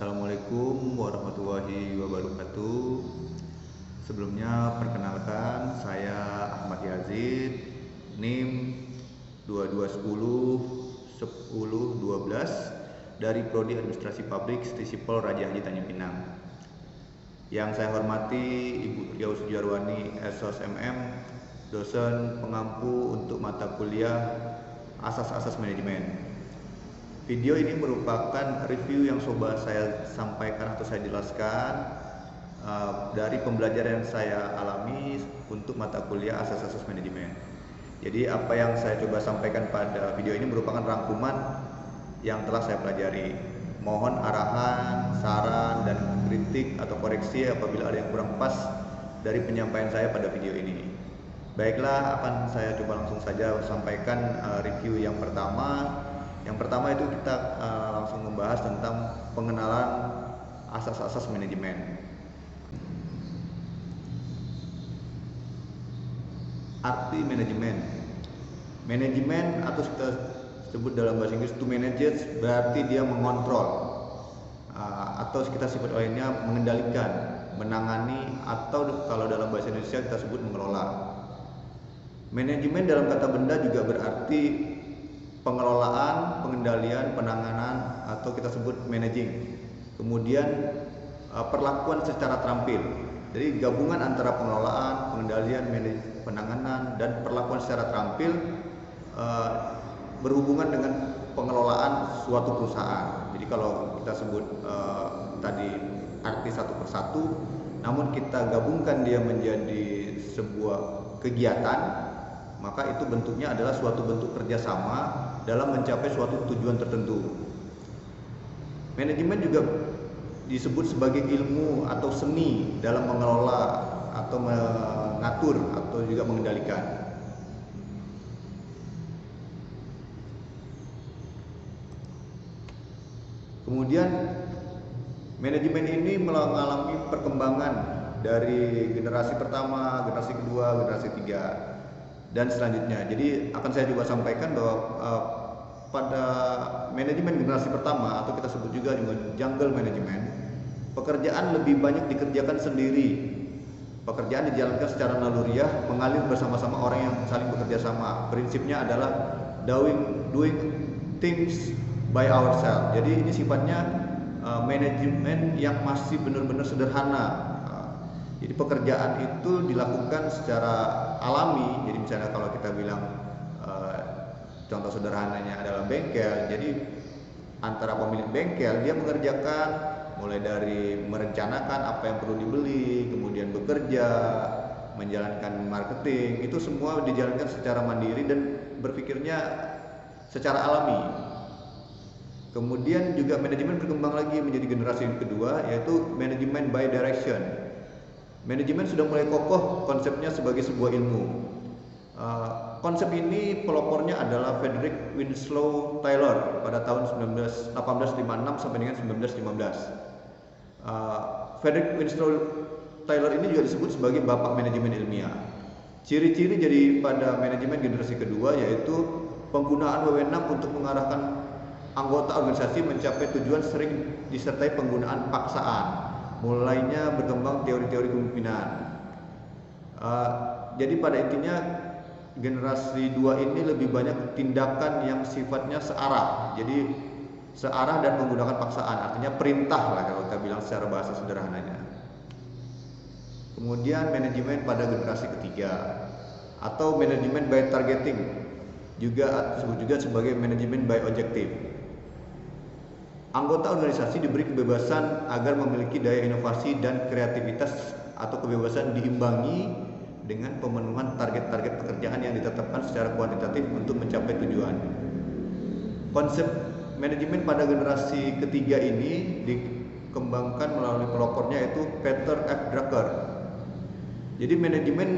Assalamualaikum warahmatullahi wabarakatuh. Sebelumnya perkenalkan saya Ahmad Yazid, NIM 2210 1012 dari Prodi Administrasi Publik Stisipol Raja Haji Tanjung Pinang. Yang saya hormati Ibu Riau Sujarwani SOS MM, dosen pengampu untuk mata kuliah Asas-Asas Manajemen. Video ini merupakan review yang coba saya sampaikan atau saya jelaskan dari pembelajaran yang saya alami untuk mata kuliah Asas-Asas Manajemen. Jadi apa yang saya coba sampaikan pada video ini merupakan rangkuman yang telah saya pelajari. Mohon arahan, saran, dan kritik atau koreksi apabila ada yang kurang pas dari penyampaian saya pada video ini. Baiklah, akan saya coba langsung saja sampaikan review yang pertama. Yang pertama itu kita langsung membahas tentang pengenalan asas-asas manajemen. Arti manajemen. Manajemen atau kita sebut dalam bahasa Inggris to manage berarti dia mengontrol atau kita sebut lainnya mengendalikan, menangani, atau kalau dalam bahasa Indonesia kita sebut mengelola. Manajemen dalam kata benda juga berarti pengelolaan, pengendalian, penanganan, atau kita sebut managing. Kemudian perlakuan secara terampil. Jadi gabungan antara pengelolaan, pengendalian, penanganan, dan perlakuan secara terampil berhubungan dengan pengelolaan suatu perusahaan. Jadi kalau kita sebut tadi arti satu persatu, namun kita gabungkan dia menjadi sebuah kegiatan, maka itu bentuknya adalah suatu bentuk kerjasama dalam mencapai suatu tujuan tertentu. Manajemen juga disebut sebagai ilmu atau seni dalam mengelola atau mengatur atau juga mengendalikan. Kemudian manajemen ini mengalami perkembangan dari generasi pertama, generasi kedua, generasi tiga, dan selanjutnya. Jadi akan saya coba sampaikan bahwa pada manajemen generasi pertama atau kita sebut juga dengan jungle management, pekerjaan lebih banyak dikerjakan sendiri. Pekerjaan dijalankan secara naluriah, mengalir bersama-sama orang yang saling bekerja sama. Prinsipnya adalah doing things by ourselves. Jadi ini sifatnya manajemen yang masih benar-benar sederhana. Jadi pekerjaan itu dilakukan secara alami. Jadi misalnya kalau kita bilang contoh sederhananya adalah bengkel. Jadi antara pemilik bengkel dia mengerjakan mulai dari merencanakan apa yang perlu dibeli, kemudian bekerja, menjalankan marketing, itu semua dijalankan secara mandiri dan berpikirnya secara alami. Kemudian juga manajemen berkembang lagi menjadi generasi kedua, yaitu manajemen by direction. Manajemen sudah mulai kokoh konsepnya sebagai sebuah ilmu. Konsep ini pelopornya adalah Frederick Winslow Taylor pada tahun 1856 sampai dengan 1915. Frederick Winslow Taylor ini juga disebut sebagai bapak manajemen ilmiah. Ciri-ciri jadi pada manajemen generasi kedua yaitu penggunaan wewenang untuk mengarahkan anggota organisasi mencapai tujuan sering disertai penggunaan paksaan. Mulainya berkembang teori-teori kepemimpinan. Jadi pada intinya generasi 2 ini lebih banyak tindakan yang sifatnya searah. Jadi searah dan menggunakan paksaan, artinya perintah lah kalau kita bilang secara bahasa sederhananya. Kemudian manajemen pada generasi ketiga atau manajemen by targeting, juga disebut juga sebagai manajemen by objective. Anggota organisasi diberi kebebasan agar memiliki daya inovasi dan kreativitas atau kebebasan diimbangi dengan pemenuhan target-target pekerjaan yang ditetapkan secara kuantitatif untuk mencapai tujuan. Konsep manajemen pada generasi ketiga ini dikembangkan melalui pelopornya yaitu Peter F. Drucker. Jadi manajemen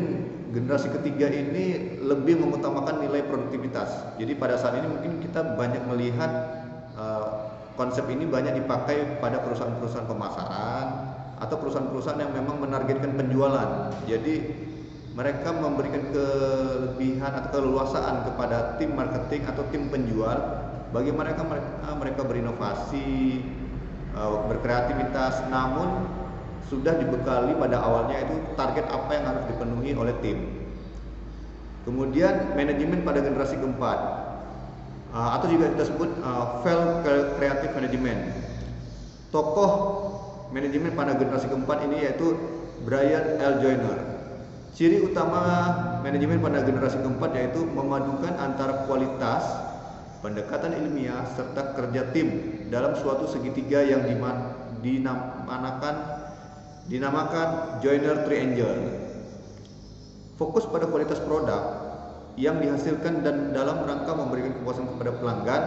generasi ketiga ini lebih mengutamakan nilai produktivitas. Jadi pada saat ini mungkin kita banyak melihat konsep ini banyak dipakai pada perusahaan-perusahaan pemasaran atau perusahaan-perusahaan yang memang menargetkan penjualan. Jadi mereka memberikan kelebihan atau keleluasaan kepada tim marketing atau tim penjual bagi mereka berinovasi, berkreativitas, namun sudah dibekali pada awalnya itu target apa yang harus dipenuhi oleh tim. Kemudian manajemen pada generasi keempat, atau juga kita sebut fail creative management. Tokoh manajemen pada generasi keempat ini yaitu Brian L. Joyner. Ciri utama manajemen pada generasi keempat yaitu memadukan antara kualitas, pendekatan ilmiah, serta kerja tim dalam suatu segitiga yang dinamakan Joyner Triangle. Fokus pada kualitas produk yang dihasilkan dan dalam rangka memberikan kepuasan kepada pelanggan.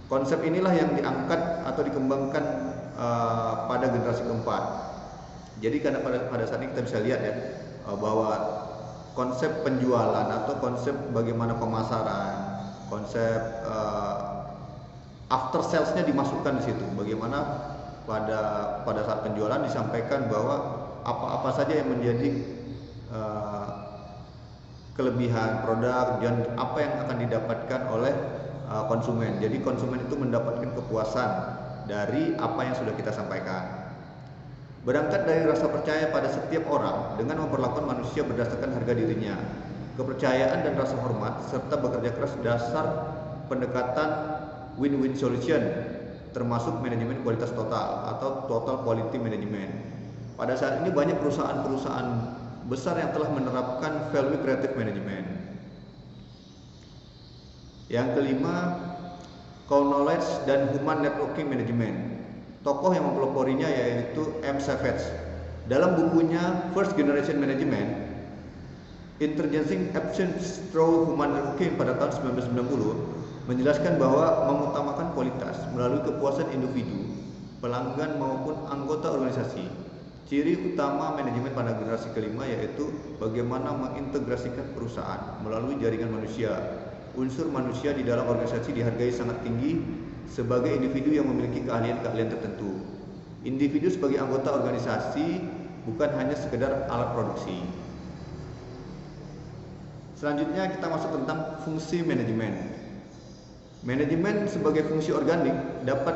Konsep inilah yang diangkat atau dikembangkan pada generasi keempat. Jadi karena pada saat ini kita bisa lihat ya bahwa konsep penjualan atau konsep bagaimana pemasaran, konsep after salesnya dimasukkan di situ. Bagaimana pada saat penjualan disampaikan bahwa apa-apa saja yang menjadi kelebihan produk dan apa yang akan didapatkan oleh konsumen. Jadi konsumen itu mendapatkan kepuasan dari apa yang sudah kita sampaikan. Berangkat dari rasa percaya pada setiap orang dengan memperlakukan manusia berdasarkan harga dirinya, kepercayaan dan rasa hormat, serta bekerja keras dasar pendekatan win-win solution, termasuk manajemen kualitas total atau total quality management. Pada saat ini banyak perusahaan-perusahaan besar yang telah menerapkan value creative management. Yang kelima, knowledge dan human networking management. Tokoh yang mempeloporinya yaitu M. Savage. Dalam bukunya First Generation Management, Introducing Actions Through Human Networking pada tahun 1990, menjelaskan bahwa mengutamakan kualitas melalui kepuasan individu, pelanggan maupun anggota organisasi. Ciri utama manajemen pada generasi kelima yaitu bagaimana mengintegrasikan perusahaan melalui jaringan manusia. Unsur manusia di dalam organisasi dihargai sangat tinggi sebagai individu yang memiliki keahlian-keahlian tertentu. Individu sebagai anggota organisasi bukan hanya sekedar alat produksi. Selanjutnya kita masuk tentang fungsi manajemen. Manajemen sebagai fungsi organik dapat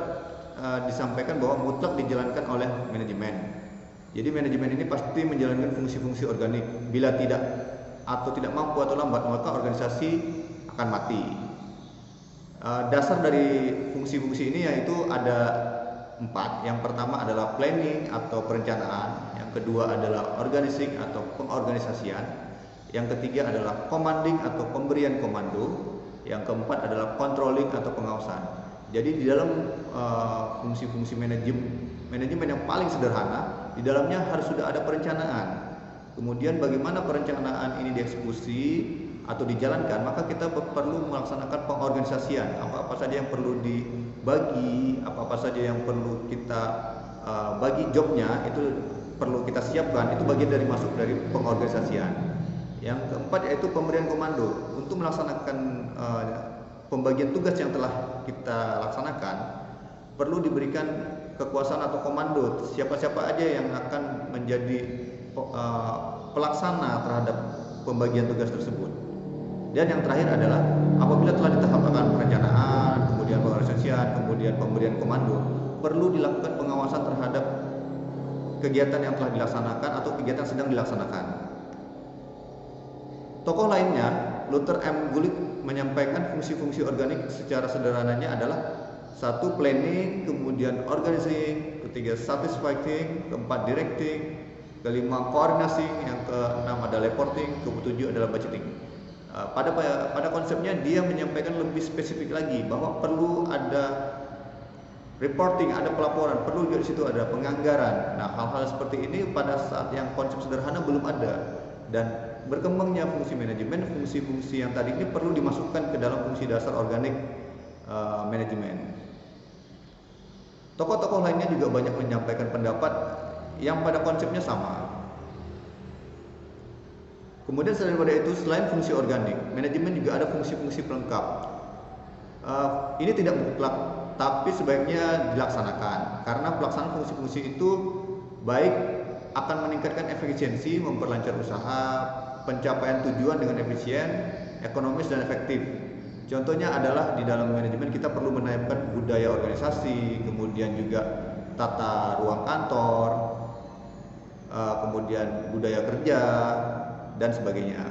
disampaikan bahwa mutlak dijalankan oleh manajemen. Jadi manajemen ini pasti menjalankan fungsi-fungsi organik. Bila tidak atau tidak mampu atau lambat, maka organisasi akan mati. Dasar dari fungsi-fungsi ini yaitu ada 4. Yang pertama adalah planning atau perencanaan. Yang kedua adalah organizing atau pengorganisasian. Yang ketiga adalah commanding atau pemberian komando. Yang keempat adalah controlling atau pengawasan. Jadi di dalam fungsi-fungsi manajemen yang paling sederhana, di dalamnya harus sudah ada perencanaan. Kemudian bagaimana perencanaan ini dieksekusi atau dijalankan, maka kita perlu melaksanakan pengorganisasian. Apa-apa saja yang perlu dibagi, apa-apa saja yang perlu kita bagi jobnya, itu perlu kita siapkan. Itu bagian dari masuk dari pengorganisasian. Yang keempat yaitu pemberian komando. Untuk melaksanakan pembagian tugas yang telah kita laksanakan, perlu diberikan kekuasaan atau komando siapa-siapa aja yang akan menjadi pelaksana terhadap pembagian tugas tersebut. Dan yang terakhir adalah apabila telah ditahapkan perencanaan, kemudian pengorganisasian, kemudian pemberian komando, perlu dilakukan pengawasan terhadap kegiatan yang telah dilaksanakan atau kegiatan sedang dilaksanakan. Tokoh lainnya, Luther M. Gulick, menyampaikan fungsi-fungsi organik secara sederhananya adalah 1. Planning, kemudian organizing, ketiga satisfying, keempat directing, kelima coordinating, yang keenam adalah reporting, ketujuh adalah budgeting. Pada konsepnya dia menyampaikan lebih spesifik lagi bahwa perlu ada reporting, ada pelaporan, perlu juga di situ ada penganggaran. Nah, hal-hal seperti ini pada saat yang konsep sederhana belum ada, dan berkembangnya fungsi manajemen, fungsi-fungsi yang tadi ini perlu dimasukkan ke dalam fungsi dasar organik manajemen. Tokoh-tokoh lainnya juga banyak menyampaikan pendapat yang pada konsepnya sama. Kemudian selain daripada itu, selain fungsi organik, manajemen juga ada fungsi-fungsi pelengkap. Ini tidak mutlak, tapi sebaiknya dilaksanakan karena pelaksanaan fungsi-fungsi itu baik akan meningkatkan efisiensi, memperlancar usaha, pencapaian tujuan dengan efisien, ekonomis dan efektif. Contohnya adalah di dalam manajemen kita perlu menaikkan budaya organisasi, kemudian juga tata ruang kantor, kemudian budaya kerja, dan sebagainya.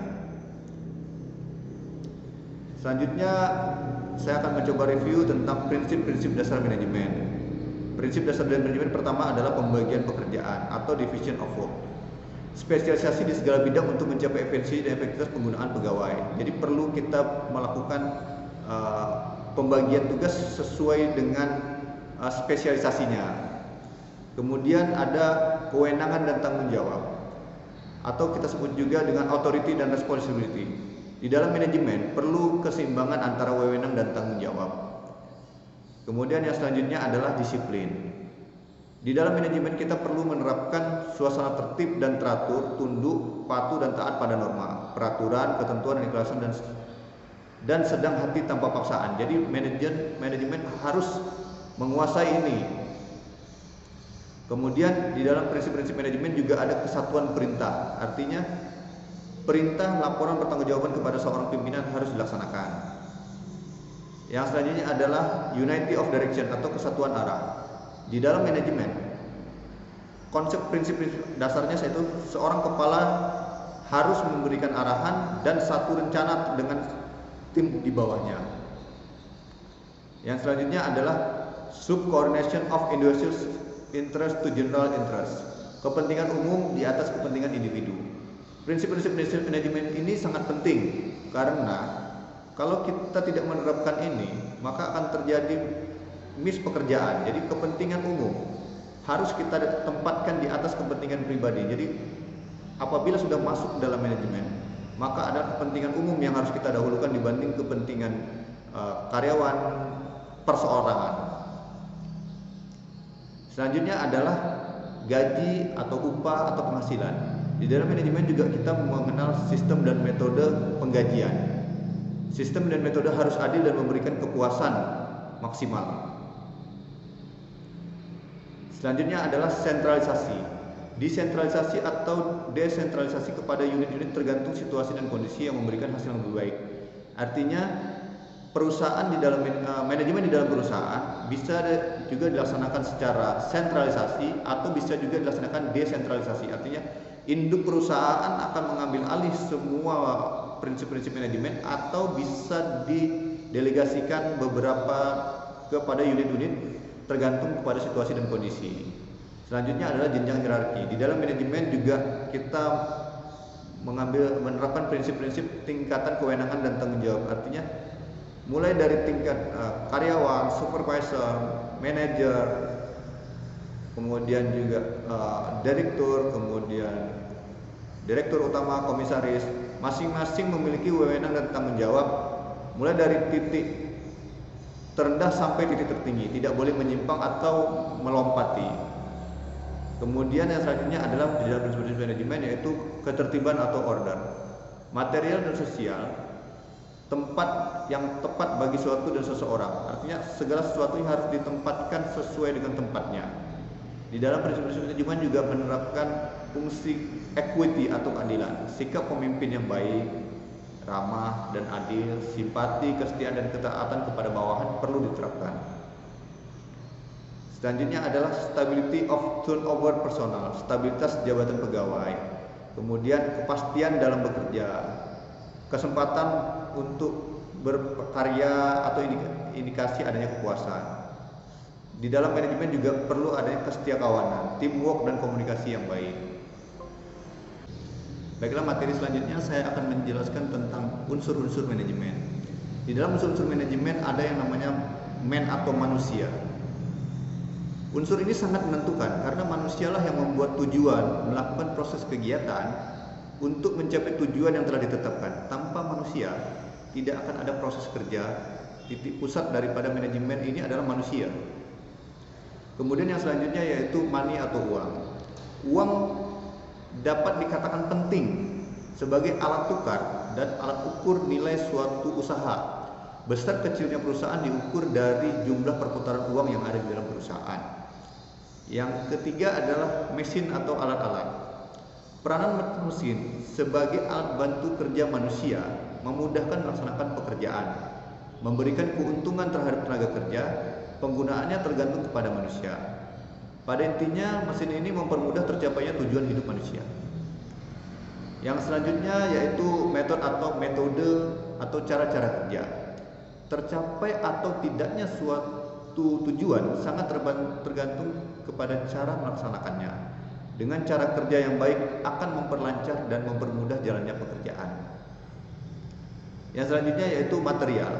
Selanjutnya saya akan mencoba review tentang prinsip-prinsip dasar manajemen. Prinsip dasar manajemen pertama adalah pembagian pekerjaan atau division of work. Spesialisasi di segala bidang untuk mencapai efisiensi dan efektivitas penggunaan pegawai. Jadi perlu kita melakukan pembagian tugas sesuai dengan spesialisasinya. Kemudian ada kewenangan dan tanggung jawab, atau kita sebut juga dengan authority dan responsibility. Di dalam manajemen perlu keseimbangan antara wewenang dan tanggung jawab. Kemudian yang selanjutnya adalah disiplin. Di dalam manajemen kita perlu menerapkan suasana tertib dan teratur, tunduk, patuh dan taat pada norma, peraturan, ketentuan dan ikhlasan dan sedang hati tanpa paksaan. Jadi manajemen harus menguasai ini. Kemudian di dalam prinsip-prinsip manajemen juga ada kesatuan perintah. Artinya perintah, laporan, pertanggungjawaban kepada seorang pimpinan harus dilaksanakan. Yang selanjutnya adalah unity of direction atau kesatuan arah. Di dalam manajemen, konsep prinsip dasarnya yaitu seorang kepala harus memberikan arahan dan satu rencana dengan tim di bawahnya. Yang selanjutnya adalah subordination of individual interest to general interest. Kepentingan umum di atas kepentingan individu. Prinsip-prinsip manajemen ini sangat penting karena kalau kita tidak menerapkan ini, maka akan terjadi miss pekerjaan. Jadi kepentingan umum harus kita tempatkan di atas kepentingan pribadi. Jadi apabila sudah masuk dalam manajemen, maka ada kepentingan umum yang harus kita dahulukan dibanding kepentingan karyawan perseorangan. Selanjutnya adalah gaji atau upah atau penghasilan. Di dalam manajemen juga kita mengenal sistem dan metode penggajian. Sistem dan metode harus adil dan memberikan kepuasan maksimal. Selanjutnya adalah sentralisasi. Desentralisasi atau desentralisasi kepada unit-unit tergantung situasi dan kondisi yang memberikan hasil yang lebih baik. Artinya perusahaan di dalam manajemen di dalam perusahaan bisa juga dilaksanakan secara sentralisasi atau bisa juga dilaksanakan desentralisasi. Artinya induk perusahaan akan mengambil alih semua prinsip-prinsip manajemen atau bisa didelegasikan beberapa kepada unit-unit tergantung kepada situasi dan kondisi. Selanjutnya adalah jenjang hierarki. Di dalam manajemen juga kita menerapkan prinsip-prinsip tingkatan kewenangan dan tanggung jawab. Artinya mulai dari tingkat karyawan, supervisor, manajer, kemudian juga direktur, kemudian direktur utama, komisaris, masing-masing memiliki wewenang dan tanggung jawab mulai dari titik terendah sampai titik tertinggi, tidak boleh menyimpang atau melompati. Kemudian yang selanjutnya adalah di dalam prinsip manajemen yaitu ketertiban atau order. Material dan sosial, tempat yang tepat bagi suatu dan seseorang. Artinya segala sesuatu yang harus ditempatkan sesuai dengan tempatnya. Di dalam prinsip-prinsip manajemen juga menerapkan fungsi equity atau keadilan, sikap pemimpin yang baik, ramah dan adil, simpati, kesetiaan dan ketaatan kepada bawahan perlu diterapkan. Selanjutnya adalah stability of turnover personal, stabilitas jabatan pegawai, kemudian kepastian dalam bekerja, kesempatan untuk berkarya atau indikasi adanya kepuasan. Di dalam manajemen juga perlu adanya kesetiakawanan, teamwork dan komunikasi yang baik. Baiklah, materi selanjutnya saya akan menjelaskan tentang unsur-unsur manajemen. Di dalam unsur-unsur manajemen ada yang namanya man atau manusia. Unsur ini sangat menentukan karena manusialah yang membuat tujuan, melakukan proses kegiatan untuk mencapai tujuan yang telah ditetapkan. Tanpa manusia tidak akan ada proses kerja. Titik pusat daripada manajemen ini adalah manusia. Kemudian yang selanjutnya yaitu money atau uang. Uang dapat dikatakan penting sebagai alat tukar dan alat ukur nilai suatu usaha. Besar kecilnya perusahaan diukur dari jumlah perputaran uang yang ada di dalam perusahaan. Yang ketiga adalah mesin atau alat-alat. Peranan mesin sebagai alat bantu kerja manusia memudahkan melaksanakan pekerjaan. memberikan keuntungan terhadap tenaga kerja, penggunaannya tergantung kepada manusia. Pada intinya, mesin ini mempermudah tercapainya tujuan hidup manusia. Yang selanjutnya yaitu metode atau cara-cara kerja. Tercapai atau tidaknya suatu tujuan sangat tergantung kepada cara melaksanakannya. Dengan cara kerja yang baik akan memperlancar dan mempermudah jalannya pekerjaan. Yang selanjutnya yaitu material.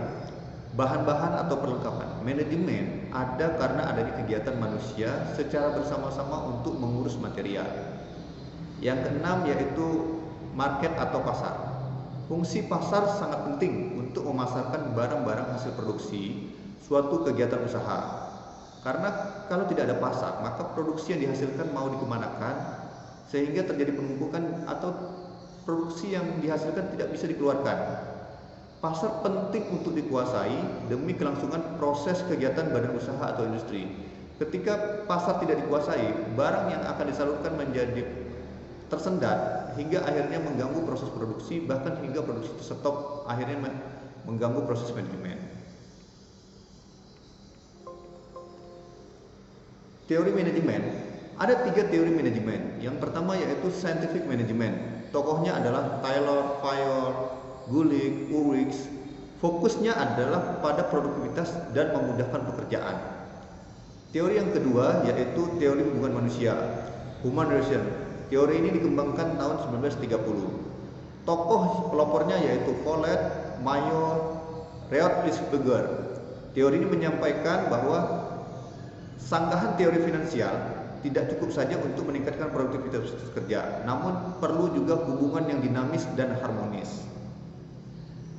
Bahan-bahan atau perlengkapan. Manajemen ada karena adanya kegiatan manusia secara bersama-sama untuk mengurus material. Yang keenam yaitu market atau pasar. Fungsi pasar sangat penting untuk memasarkan barang-barang hasil produksi suatu kegiatan usaha. Karena kalau tidak ada pasar, maka produksi yang dihasilkan mau dikemanakan, sehingga terjadi penumpukan atau produksi yang dihasilkan tidak bisa dikeluarkan. Pasar penting untuk dikuasai demi kelangsungan proses kegiatan badan usaha atau industri. Ketika pasar tidak dikuasai, barang yang akan disalurkan menjadi tersendat hingga akhirnya mengganggu proses produksi, bahkan hingga produksi stop, akhirnya mengganggu proses manajemen. Teori manajemen, ada 3 teori manajemen. Yang pertama yaitu scientific management. Tokohnya adalah Taylor, Fayol, Gulick, Ulrich. Fokusnya adalah pada produktivitas dan memudahkan pekerjaan. Teori yang kedua yaitu teori hubungan manusia, human relation. Teori ini dikembangkan tahun 1930. Tokoh pelopornya yaitu Follett, Mayor, Reutersberger. Teori ini menyampaikan bahwa sanggahan teori finansial tidak cukup saja untuk meningkatkan produktivitas kerja, namun perlu juga hubungan yang dinamis dan harmonis.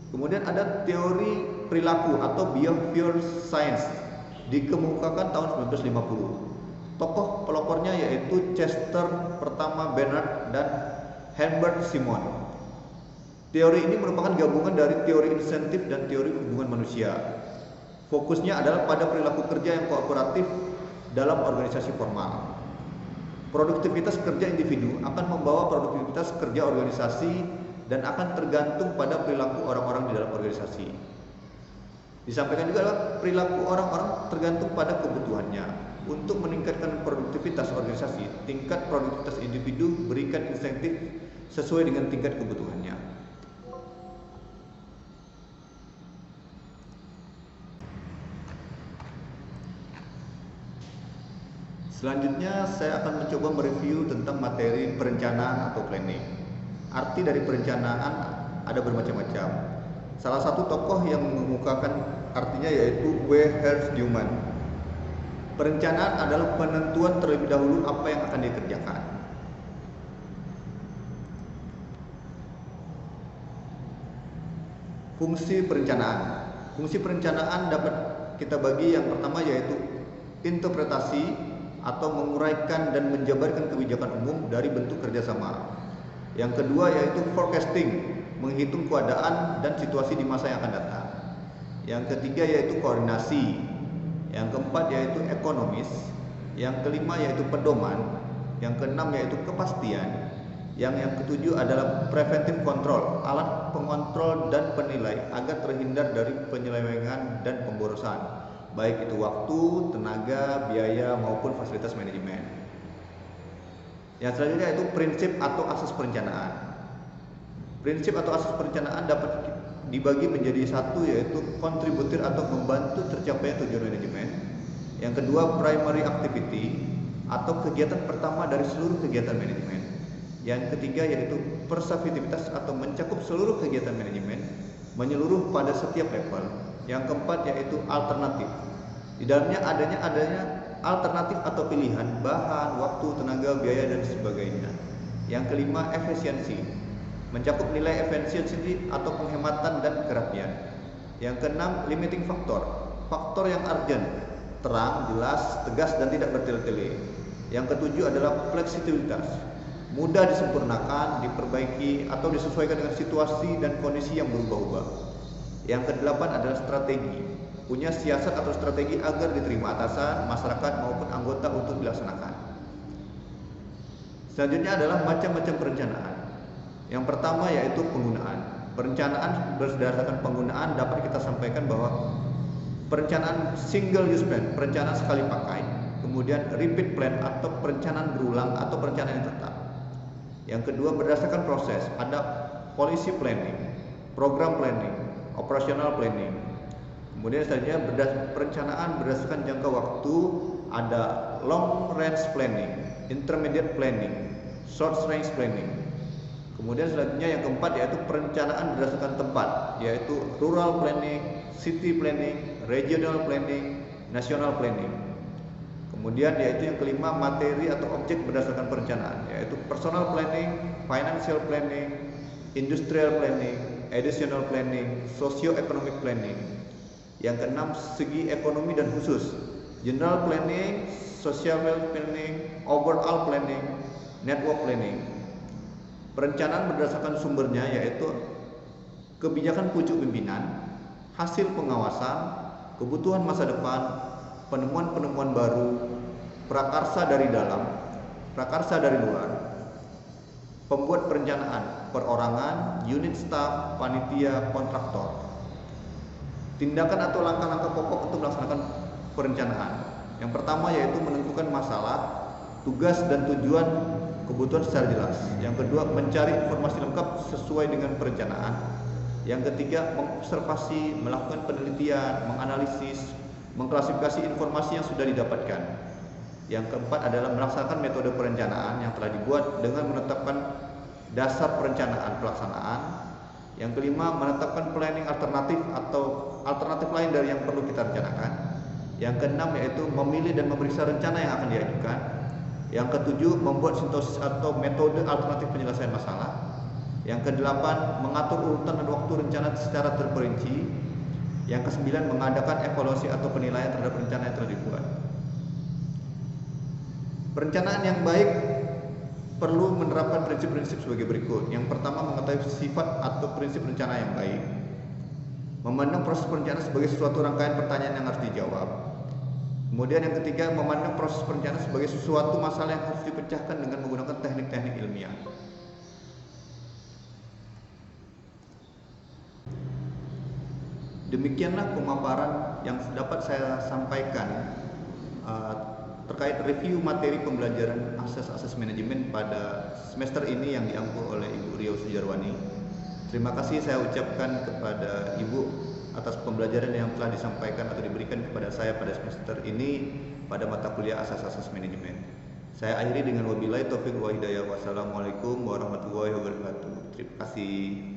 Kemudian ada teori perilaku atau behavior science, dikemukakan tahun 1950. Tokoh pelopornya yaitu Chester pertama Bernard dan Herbert Simon. Teori ini merupakan gabungan dari teori insentif dan teori hubungan manusia. Fokusnya adalah pada perilaku kerja yang kooperatif dalam organisasi formal. Produktivitas kerja individu akan membawa produktivitas kerja organisasi dan akan tergantung pada perilaku orang-orang di dalam organisasi. Disampaikan juga perilaku orang-orang tergantung pada kebutuhannya. Untuk meningkatkan produktivitas organisasi, tingkat produktivitas individu berikan insentif sesuai dengan tingkat kebutuhannya. Selanjutnya saya akan mencoba mereview tentang materi perencanaan atau planning. Arti dari perencanaan ada bermacam-macam. Salah satu tokoh yang mengemukakan artinya yaitu W. Ernst Newman. Perencanaan adalah penentuan terlebih dahulu apa yang akan dikerjakan. Fungsi perencanaan. Fungsi perencanaan dapat kita bagi yang pertama yaitu interpretasi atau menguraikan dan menjabarkan kebijakan umum dari bentuk kerjasama. Yang kedua yaitu forecasting, menghitung keadaan dan situasi di masa yang akan datang. Yang ketiga yaitu koordinasi. Yang keempat yaitu ekonomis. Yang kelima yaitu pedoman. Yang keenam yaitu kepastian. Yang ketujuh adalah preventive control, alat pengontrol dan penilai agar terhindar dari penyelewengan dan pemborosan, baik itu waktu, tenaga, biaya maupun fasilitas manajemen. Yang selanjutnya yaitu prinsip atau asas perencanaan. Prinsip atau asas perencanaan dapat dibagi menjadi satu yaitu kontributir atau membantu tercapainya tujuan manajemen. Yang kedua primary activity atau kegiatan pertama dari seluruh kegiatan manajemen. Yang ketiga yaitu pervasivitas atau mencakup seluruh kegiatan manajemen, menyeluruh pada setiap level. Yang keempat yaitu alternatif. Di dalamnya adanya alternatif atau pilihan bahan, waktu, tenaga, biaya dan sebagainya. Yang kelima efisiensi, mencakup nilai efisiensi atau penghematan dan kerapian. Yang keenam limiting factor, faktor yang urgent, terang, jelas, tegas dan tidak bertele-tele. Yang ketujuh adalah fleksibilitas, mudah disempurnakan, diperbaiki atau disesuaikan dengan situasi dan kondisi yang berubah-ubah. Yang kedelapan adalah strategi, punya siasat atau strategi agar diterima atasan, masyarakat maupun anggota untuk dilaksanakan. Selanjutnya adalah macam-macam perencanaan. Yang pertama yaitu penggunaan. Perencanaan berdasarkan penggunaan dapat kita sampaikan bahwa perencanaan single use plan, perencanaan sekali pakai, kemudian repeat plan atau perencanaan berulang atau perencanaan yang tetap. Yang kedua berdasarkan proses, ada policy planning, program planning, operational planning. Kemudian selanjutnya perencanaan berdasarkan jangka waktu, ada long range planning, intermediate planning, short range planning. Kemudian selanjutnya yang keempat yaitu perencanaan berdasarkan tempat, yaitu rural planning, city planning, regional planning, national planning. Kemudian yaitu yang kelima materi atau objek berdasarkan perencanaan, yaitu personal planning, financial planning, industrial planning, additional planning, socio-economic planning. Yang keenam segi ekonomi dan khusus, general planning, social planning, overall planning, network planning. Perencanaan berdasarkan sumbernya yaitu kebijakan pucuk pimpinan, hasil pengawasan, kebutuhan masa depan, penemuan-penemuan baru, prakarsa dari dalam, prakarsa dari luar, pembuat perencanaan, perorangan, unit staff, panitia, kontraktor. Tindakan atau langkah-langkah pokok untuk melaksanakan perencanaan. Yang pertama yaitu menentukan masalah, tugas dan tujuan kebutuhan secara jelas. Yang kedua mencari informasi lengkap sesuai dengan perencanaan. Yang ketiga mengobservasi, melakukan penelitian, menganalisis, mengklasifikasi informasi yang sudah didapatkan. Yang keempat adalah melaksanakan metode perencanaan yang telah dibuat dengan menetapkan dasar perencanaan pelaksanaan. Yang kelima menetapkan planning alternatif atau alternatif lain dari yang perlu kita rencanakan. Yang keenam yaitu memilih dan memeriksa rencana yang akan diajukan. Yang ketujuh membuat sintesis atau metode alternatif penyelesaian masalah. Yang kedelapan mengatur urutan dan waktu rencana secara terperinci. Yang kesembilan mengadakan evaluasi atau penilaian terhadap rencana yang telah dibuat. Perencanaan yang baik perlu menerapkan prinsip-prinsip sebagai berikut. Yang pertama mengetahui sifat atau prinsip rencana yang baik. Memandang proses perencanaan sebagai suatu rangkaian pertanyaan yang harus dijawab. Kemudian yang ketiga memandang proses perencanaan sebagai sesuatu masalah yang harus dipecahkan dengan menggunakan teknik-teknik ilmiah. Demikianlah pemaparan yang dapat saya sampaikan terkait review materi pembelajaran akses manajemen pada semester ini yang diampu oleh Ibu Rio Sujarwani. Terima kasih saya ucapkan kepada Ibu atas pembelajaran yang telah disampaikan atau diberikan kepada saya pada semester ini pada mata kuliah asas manajemen. Saya akhiri dengan wabillahi taufiq wa hidayah. Wassalamualaikum warahmatullahi wabarakatuh. Terima kasih.